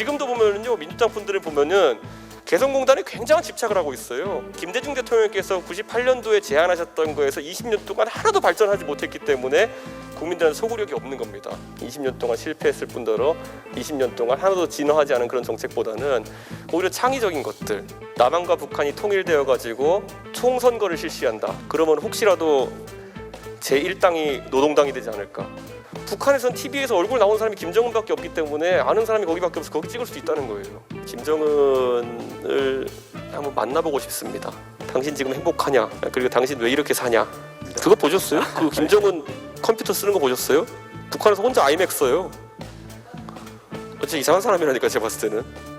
지금도 보면은요, 민주당 분들을 보면은 개성공단에 굉장한 집착을 하고 있어요. 김대중 대통령께서 98년도에 제안하셨던 거에서 20년 동안 하나도 발전하지 못했기 때문에 국민들한테 소구력이 없는 겁니다. 20년 동안 실패했을 뿐더러 20년 동안 하나도 진화하지 않은 그런 정책보다는 오히려 창의적인 것들, 남한과 북한이 통일되어 가지고 총선거를 실시한다. 그러면 혹시라도 제1당이 노동당이 되지 않을까. 북한에선 TV에서 얼굴 나오는 사람이 김정은밖에 없기 때문에 아는 사람이 거기밖에 없어서 거기 찍을 수도 있다는 거예요. 김정은을 한번 만나보고 싶습니다. 당신 지금 행복하냐? 그리고 당신 왜 이렇게 사냐? 그거 보셨어요? 그 김정은 컴퓨터 쓰는 거 보셨어요? 북한에서 혼자 아이맥 써요. 진짜 이상한 사람이라니까 제가 봤을 때는.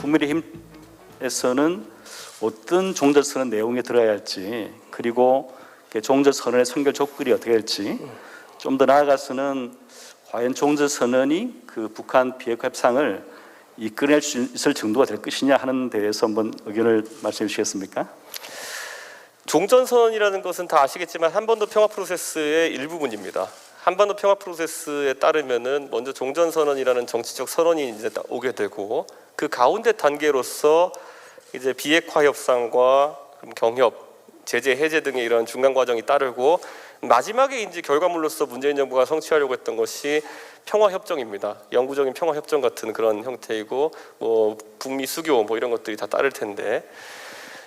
국민의힘에서는 어떤 종전선언 내용에 들어야 할지, 그리고 종전선언의 선결 조건이 어떻게 될지, 좀 더 나아가서는 과연 종전선언이 그 북한 비핵화 협상을 이끌어낼 수 있을 정도가 될 것이냐 하는 데에서 한번 의견을 말씀해 주시겠습니까? 종전선언이라는 것은 다 아시겠지만 한반도 평화 프로세스의 일부분입니다. 한반도 평화 프로세스에 따르면은 먼저 종전선언이라는 정치적 선언이 이제 오게 되고, 그 가운데 단계로서 이제 비핵화 협상과 경협, 제재 해제 등의 이런 중간 과정이 따르고, 마지막에 이제 결과물로서 문재인 정부가 성취하려고 했던 것이 평화협정입니다. 영구적인 평화협정 같은 그런 형태이고, 뭐 북미 수교 뭐 이런 것들이 다 따를 텐데,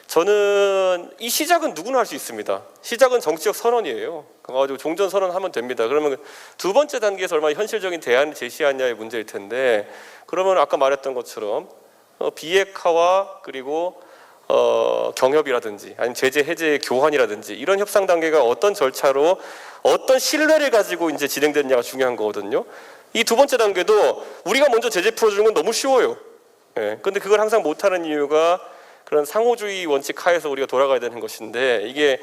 저는 이 시작은 누구나 할 수 있습니다. 시작은 정치적 선언이에요. 그래가지고 종전선언 하면 됩니다. 그러면 두 번째 단계에서 얼마나 현실적인 대안을 제시하냐의 문제일 텐데, 그러면 아까 말했던 것처럼 비핵화와 그리고 경협이라든지 아니면 제재 해제의 교환이라든지 이런 협상 단계가 어떤 절차로 어떤 신뢰를 가지고 이제 진행되느냐가 중요한 거거든요. 이 두 번째 단계도 우리가 먼저 제재 풀어주는 건 너무 쉬워요. 근데 그걸 항상 못하는 이유가 그런 상호주의 원칙 하에서 우리가 돌아가야 되는 것인데, 이게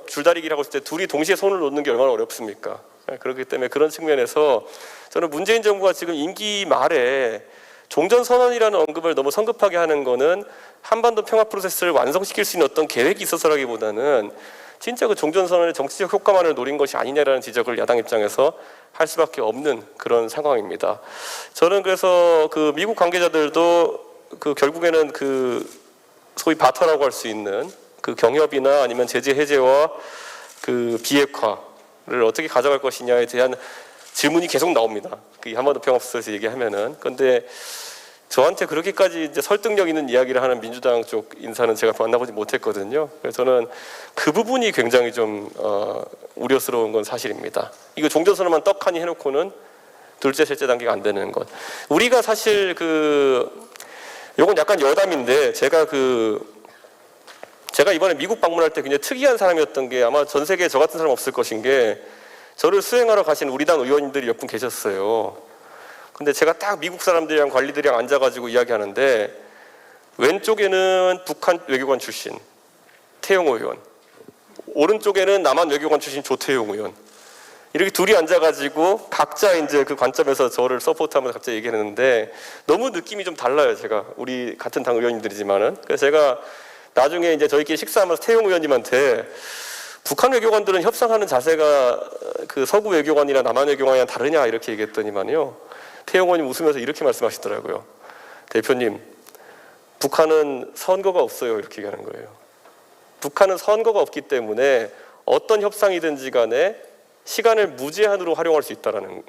줄다리기라고 했을 때 둘이 동시에 손을 놓는 게 얼마나 어렵습니까? 그렇기 때문에 그런 측면에서 저는 문재인 정부가 지금 임기 말에 종전선언이라는 언급을 너무 성급하게 하는 거는 한반도 평화 프로세스를 완성시킬 수 있는 어떤 계획이 있어서라기보다는 진짜 그 종전선언의 정치적 효과만을 노린 것이 아니냐라는 지적을 야당 입장에서 할 수밖에 없는 그런 상황입니다. 저는 그래서 그 미국 관계자들도 그 결국에는 그 소위 바터라고 할 수 있는 그 경협이나 아니면 제재 해제와 그 비핵화를 어떻게 가져갈 것이냐에 대한 질문이 계속 나옵니다. 그 한반도 평화 프로세스 얘기하면은. 근데 저한테 그렇게까지 이제 설득력 있는 이야기를 하는 민주당 쪽 인사는 제가 만나보지 못했거든요. 그래서 저는 그 부분이 굉장히 좀 우려스러운 건 사실입니다. 이거 종전선언만 떡하니 해놓고는 둘째, 셋째 단계가 안 되는 것. 우리가 사실 요건 약간 여담인데, 제가 이번에 미국 방문할 때 굉장히 특이한 사람이었던 게, 아마 전 세계에 저 같은 사람 없을 것인 게, 저를 수행하러 가신 우리 당 의원님들이 몇 분 계셨어요. 근데 제가 딱 미국 사람들이랑 관리들이랑 앉아가지고 이야기하는데, 왼쪽에는 북한 외교관 출신 태용 의원, 오른쪽에는 남한 외교관 출신 조태용 의원, 이렇게 둘이 앉아가지고 각자 이제 그 관점에서 저를 서포트하면서 각자 얘기했는데, 너무 느낌이 좀 달라요. 제가 우리 같은 당 의원님들이지만은. 그래서 제가 나중에 이제 저희끼리 식사하면서 태용 의원님한테 북한 외교관들은 협상하는 자세가 그 서구 외교관이나 남한 외교관이랑 다르냐 이렇게 얘기했더니만요, 태용 의원님 웃으면서 이렇게 말씀하시더라고요. 대표님, 북한은 선거가 없어요. 이렇게 얘기하는 거예요. 북한은 선거가 없기 때문에 어떤 협상이든지 간에 시간을 무제한으로 활용할 수 있다라는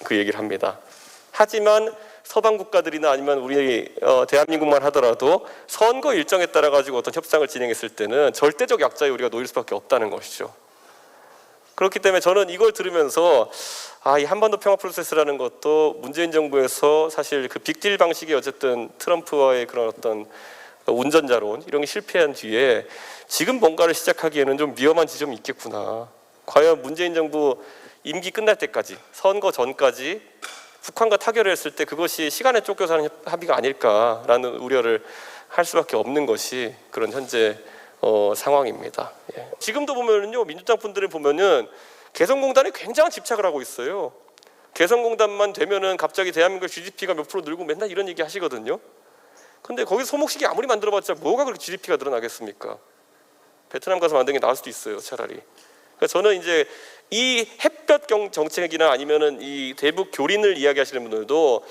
그 얘기를 합니다. 하지만 서방 국가들이나 아니면 우리 대한민국만 하더라도 선거 일정에 따라 가지고 어떤 협상을 진행했을 때는 절대적 약자에 우리가 놓일 수밖에 없다는 것이죠. 그렇기 때문에 저는 이걸 들으면서 이 한반도 평화 프로세스라는 것도 문재인 정부에서 사실 그 빅딜 방식의 어쨌든 트럼프와의 그런 어떤 운전자론 이런 게 실패한 뒤에 지금 뭔가를 시작하기에는 좀 위험한 지점이 있겠구나. 과연 문재인 정부 임기 끝날 때까지, 선거 전까지 북한과 타결을 했을 때 그것이 시간에 쫓겨서 하는 합의가 아닐까라는 우려를 할 수밖에 없는 것이 그런 현재 상황입니다. 지금도 보면은요, 민주당 분들을 보면은 개성공단에 굉장한 집착을 하고 있어요. 개성공단만 되면은 갑자기 대한민국 GDP가 몇 프로 늘고 맨날 이런 얘기 하시거든요. 근데 거기서 소목시계 아무리 만들어봤자 뭐가 그렇게 GDP가 늘어나겠습니까? 베트남 가서 만든 게 나을 수도 있어요, 차라리. 그러니까 저는 이제 이 햇볕 정책이나 아니면은 이 대북 교린을 이야기하시는 분들도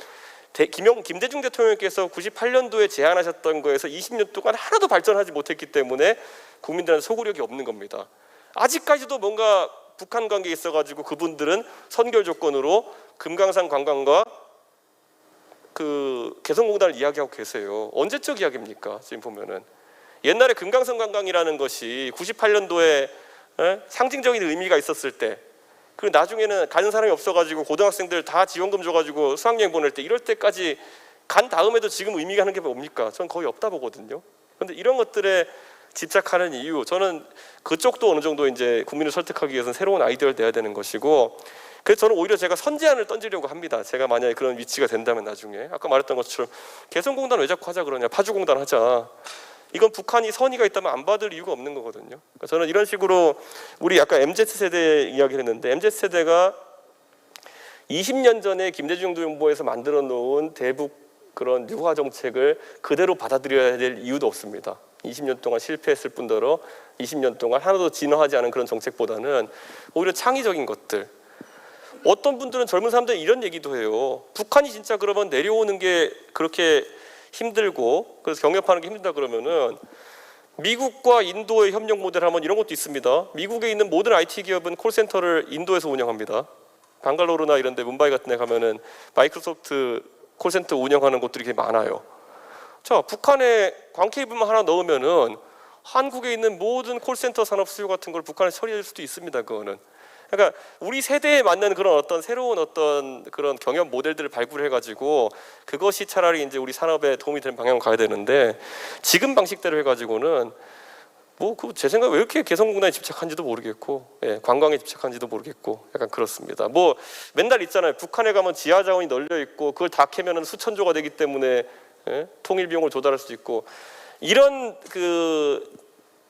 김대중 대통령께서 98년도에 제안하셨던 거에서 20년 동안 하나도 발전하지 못했기 때문에 국민들한테 소구력이 없는 겁니다. 아직까지도 뭔가 북한 관계에 있어가지고 그분들은 선결 조건으로 금강산 관광과 그 개성공단을 이야기하고 계세요. 언제적 이야기입니까? 지금 보면은 옛날에 금강산 관광이라는 것이 98년도에 상징적인 의미가 있었을 때, 그리고 나중에는 가는 사람이 없어가지고 고등학생들 다 지원금 줘가지고 수학여행 보낼 때, 이럴 때까지 간 다음에도 지금 의미가 하는 게 뭡니까? 저는 거의 없다 보거든요. 그런데 이런 것들에 집착하는 이유, 저는 그쪽도 어느 정도 이제 국민을 설득하기 위해서는 새로운 아이디어를 내야 되는 것이고, 그래서 저는 오히려 제가 선제안을 던지려고 합니다. 제가 만약에 그런 위치가 된다면 나중에 아까 말했던 것처럼 개성공단 왜 자꾸 하자 그러냐, 파주공단 하자. 이건 북한이 선의가 있다면 안 받을 이유가 없는 거거든요. 그러니까 저는 이런 식으로 우리 아까 MZ세대 이야기를 했는데, MZ세대가 20년 전에 김대중 정부에서 만들어 놓은 대북 그런 유화 정책을 그대로 받아들여야 될 이유도 없습니다. 20년 동안 실패했을 뿐더러 20년 동안 하나도 진화하지 않은 그런 정책보다는 오히려 창의적인 것들. 어떤 분들은, 젊은 사람들은 이런 얘기도 해요. 북한이 진짜 그러면 내려오는 게 그렇게 힘들고 그래서 경협하는 게 힘들다 그러면은 미국과 인도의 협력 모델 하면 이런 것도 있습니다. 미국에 있는 모든 IT 기업은 콜센터를 인도에서 운영합니다. 방갈로르나 이런 데, 뭄바이 같은 데 가면은 마이크로소프트 콜센터 운영하는 곳들이 되게 많아요. 자, 북한에 광케이블만 하나 넣으면은 한국에 있는 모든 콜센터 산업 수요 같은 걸 북한에 처리할 수도 있습니다. 그거는. 그러니까 우리 세대에 맞는 그런 어떤 새로운 어떤 그런 경영 모델들을 발굴해가지고 그것이 차라리 이제 우리 산업에 도움이 되는 방향으로 가야 되는데, 지금 방식대로 해가지고는 뭐 그 제 생각 왜 이렇게 개성공단에 집착한지도 모르겠고, 관광에 집착한지도 모르겠고, 약간 그렇습니다. 뭐 맨날 있잖아요. 북한에 가면 지하 자원이 널려 있고 그걸 다 캐면은 수천조가 되기 때문에 통일 비용을 조달할 수 있고, 이런 그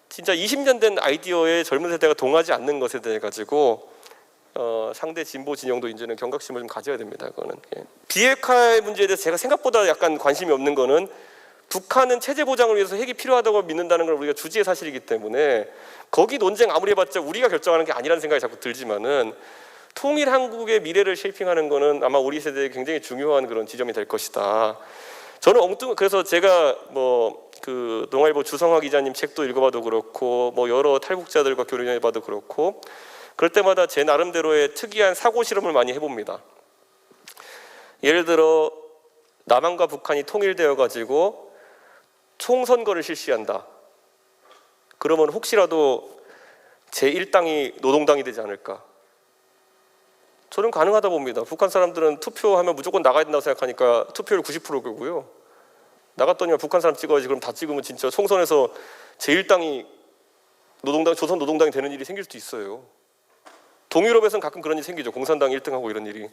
진짜 20년 된 아이디어에 젊은 세대가 동하지 않는 것에 대해 가지고 상대 진보 진영도 이제는 경각심을 좀 가져야 됩니다. 그거는. 비핵화의 문제에 대해서 제가 생각보다 약간 관심이 없는 거는, 북한은 체제 보장을 위해서 핵이 필요하다고 믿는다는 걸 우리가 주지의 사실이기 때문에 거기 논쟁 아무리 해봤자 우리가 결정하는 게 아니라는 생각이 자꾸 들지만은, 통일 한국의 미래를 쉐이핑하는 거는 아마 우리 세대에 굉장히 중요한 그런 지점이 될 것이다. 저는 그래서 제가 뭐 그 동아일보 주성화 기자님 책도 읽어봐도 그렇고, 뭐 여러 탈북자들과 교류해봐도 그렇고, 그럴 때마다 제 나름대로의 특이한 사고 실험을 많이 해봅니다. 예를 들어 남한과 북한이 통일되어 가지고 총선거를 실시한다. 그러면 혹시라도 제1당이 노동당이 되지 않을까? 저는 가능하다 봅니다. 북한 사람들은 투표하면 무조건 나가야 된다고 생각하니까 투표율 90%고요. 나갔더니 북한 사람 찍어야지. 그럼 다 찍으면 진짜 총선에서 제1당이 노동당, 조선 노동당이 되는 일이 생길 수도 있어요. 동유럽에서는 가끔 그런 일이 생기죠. 공산당 1등하고 이런 일이.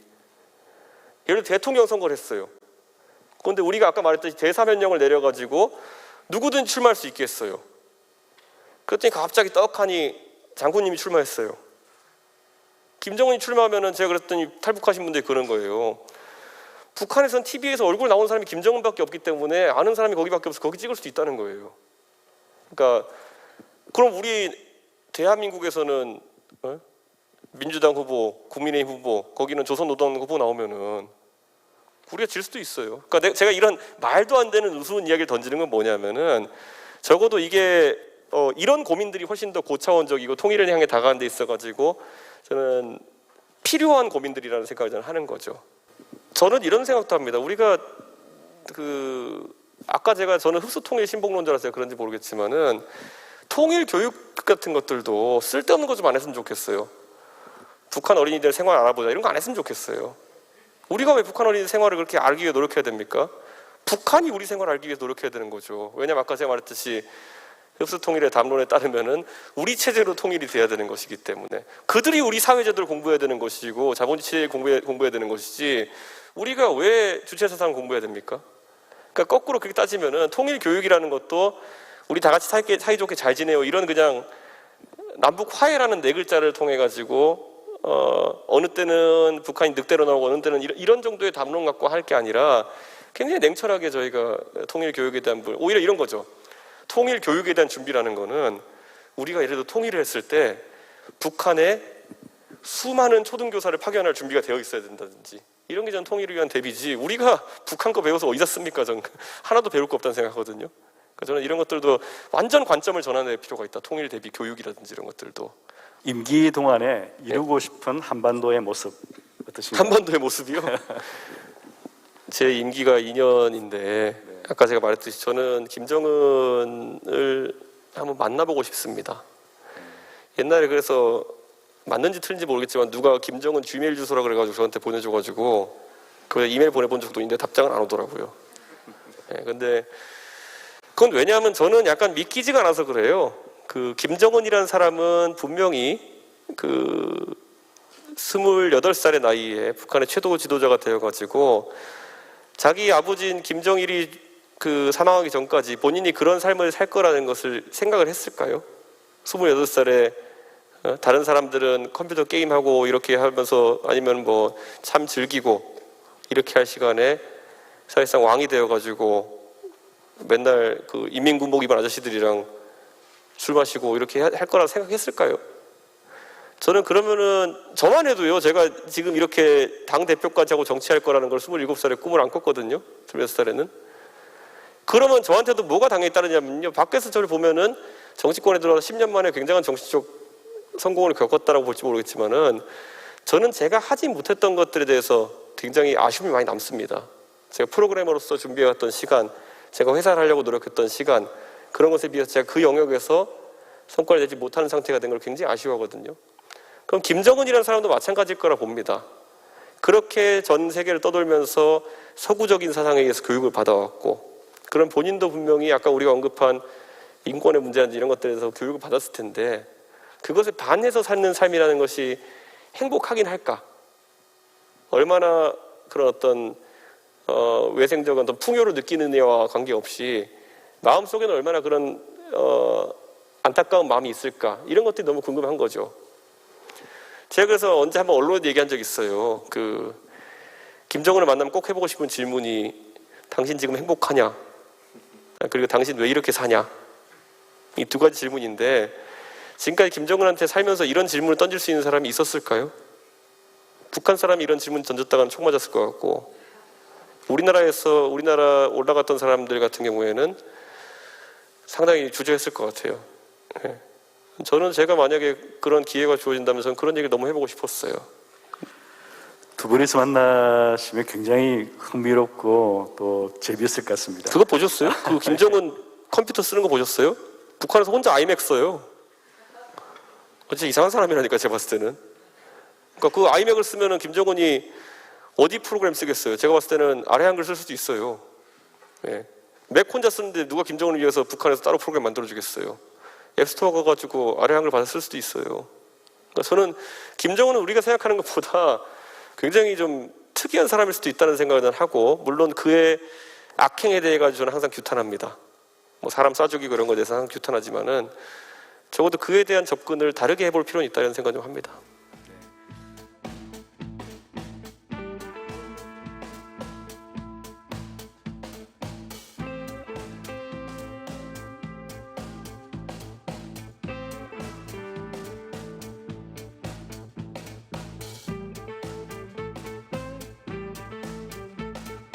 예를 들어 대통령 선거를 했어요. 그런데 우리가 아까 말했듯이 제3현령을 내려가지고 누구든 출마할 수 있게 했어요. 그랬더니 갑자기 떡하니 장군님이 출마했어요. 김정은이 출마하면은, 제가 그랬더니 탈북하신 분들이 그런 거예요. 북한에선 TV에서 얼굴 나온 사람이 김정은밖에 없기 때문에 아는 사람이 거기밖에 없어서 거기 찍을 수도 있다는 거예요. 그러니까 그럼 우리 대한민국에서는 민주당 후보, 국민의힘 후보, 거기는 조선노동 후보 나오면은 우리가 질 수도 있어요. 그러니까 제가 이런 말도 안 되는 우스운 이야기를 던지는 건 뭐냐면은, 적어도 이게 이런 고민들이 훨씬 더 고차원적이고 통일을 향해 다가가는 데 있어가지고 저는 필요한 고민들이라는 생각을 저는 하는 거죠. 저는 이런 생각도 합니다. 우리가 아까 저는 흡수통일 신봉론자라서 그런지 모르겠지만은, 통일 교육 같은 것들도 쓸데없는 거 좀 안 했으면 좋겠어요. 북한 어린이들 생활 알아보자 이런 거 안 했으면 좋겠어요. 우리가 왜 북한 어린이들 생활을 그렇게 알기 위해 노력해야 됩니까? 북한이 우리 생활을 알기 위해 노력해야 되는 거죠. 왜냐면 아까 제가 말했듯이 흡수통일의 담론에 따르면은 우리 체제로 통일이 돼야 되는 것이기 때문에 그들이 우리 사회제도를 공부해야 되는 것이고 자본주의 체제를 공부해야 되는 것이지, 우리가 왜 주체사상을 공부해야 됩니까? 그러니까 거꾸로 그렇게 따지면은 통일 교육이라는 것도 우리 다 같이 사이좋게 잘 지내요, 이런 그냥 남북 화해라는 네 글자를 통해 가지고 어느 때는 북한이 늑대로 나오고 어느 때는 이런 정도의 담론 갖고 할 게 아니라, 굉장히 냉철하게 저희가 통일 교육에 대한 오히려 이런 거죠. 통일 교육에 대한 준비라는 거는 우리가 예를 들어 통일을 했을 때 북한에 수많은 초등교사를 파견할 준비가 되어 있어야 된다든지 이런 게 전 통일을 위한 대비지 우리가 북한 거 배워서 어디다 씁니까? 전 하나도 배울 거 없다는 생각하거든요. 그러니까 저는 이런 것들도 완전 관점을 전환할 필요가 있다. 통일 대비 교육이라든지 이런 것들도. 임기 동안에 이루고 싶은 한반도의 모습 어떠신가요? 한반도의 모습이요? 제 임기가 2년인데 아까 제가 말했듯이 저는 김정은을 한번 만나보고 싶습니다. 옛날에 그래서 맞는지 틀린지 모르겠지만 누가 김정은 G메일 주소라 그래가지고 저한테 보내줘가지고 그 이메일 보내본 적도 있는데 답장은 안 오더라고요. 근데 그건 왜냐하면 저는 약간 믿기지가 않아서 그래요. 그 김정은이라는 사람은 분명히 그 28살의 나이에 북한의 최고 지도자가 되어가지고 자기 아버지인 김정일이 그 사망하기 전까지 본인이 그런 삶을 살 거라는 것을 생각을 했을까요? 28살에 다른 사람들은 컴퓨터 게임하고 이렇게 하면서 아니면 뭐 참 즐기고 이렇게 할 시간에 사실상 왕이 되어가지고 맨날 그 인민군복 입은 아저씨들이랑 술 마시고 이렇게 할 거라고 생각했을까요? 저는 그러면은 저만 해도요, 제가 지금 이렇게 당대표까지 하고 정치할 거라는 걸 27살에 꿈을 안 꿨거든요. 26살에는. 그러면 저한테도 뭐가 당연히 따르냐면요, 밖에서 저를 보면은 정치권에 들어와서 10년 만에 굉장한 정치적 성공을 겪었다라고 볼지 모르겠지만은 저는 제가 하지 못했던 것들에 대해서 굉장히 아쉬움이 많이 남습니다. 제가 프로그래머로서 준비해왔던 시간, 제가 회사를 하려고 노력했던 시간, 그런 것에 비해서 제가 그 영역에서 성과를 내지 못하는 상태가 된 걸 굉장히 아쉬워하거든요. 그럼 김정은이라는 사람도 마찬가지일 거라 봅니다. 그렇게 전 세계를 떠돌면서 서구적인 사상에 의해서 교육을 받아왔고, 그럼 본인도 분명히 아까 우리가 언급한 인권의 문제라든지 이런 것들에서 교육을 받았을 텐데 그것에 반해서 사는 삶이라는 것이 행복하긴 할까? 얼마나 그런 어떤 외생적인 어떤 풍요를 느끼느냐와 관계없이 마음속에는 얼마나 그런 안타까운 마음이 있을까? 이런 것들이 너무 궁금한 거죠. 제가 그래서 언제 한번 언론에 얘기한 적이 있어요. 그 김정은을 만나면 꼭 해보고 싶은 질문이 당신 지금 행복하냐? 그리고 당신 왜 이렇게 사냐? 이 두 가지 질문인데 지금까지 김정은한테 살면서 이런 질문을 던질 수 있는 사람이 있었을까요? 북한 사람이 이런 질문 던졌다가는 총 맞았을 것 같고 우리나라 올라갔던 사람들 같은 경우에는 상당히 주저했을 것 같아요. 저는 제가 만약에 그런 기회가 주어진다면 저는 그런 얘기를 너무 해보고 싶었어요. 두 분이서 만나시면 굉장히 흥미롭고 또 재미있을 것 같습니다. 그거 보셨어요? 그 김정은 컴퓨터 쓰는 거 보셨어요? 북한에서 혼자 아이맥 써요. 진짜 이상한 사람이라니까 제가 봤을 때는. 그러니까 그 아이맥을 쓰면은 김정은이 어디 프로그램 쓰겠어요? 제가 봤을 때는 아래 한글 쓸 수도 있어요. 맥 혼자 쓰는데 누가 김정은을 위해서 북한에서 따로 프로그램 만들어주겠어요? 앱스토어 가가지고 아래 한글 받아 쓸 수도 있어요. 그러니까 저는 김정은은 우리가 생각하는 것보다 굉장히 좀 특이한 사람일 수도 있다는 생각을 하고, 물론 그의 악행에 대해 가지고 저는 항상 규탄합니다. 뭐 사람 쏴죽이고 그런 것에 대해서 항상 규탄하지만은 적어도 그에 대한 접근을 다르게 해볼 필요는 있다는 생각을 좀 합니다.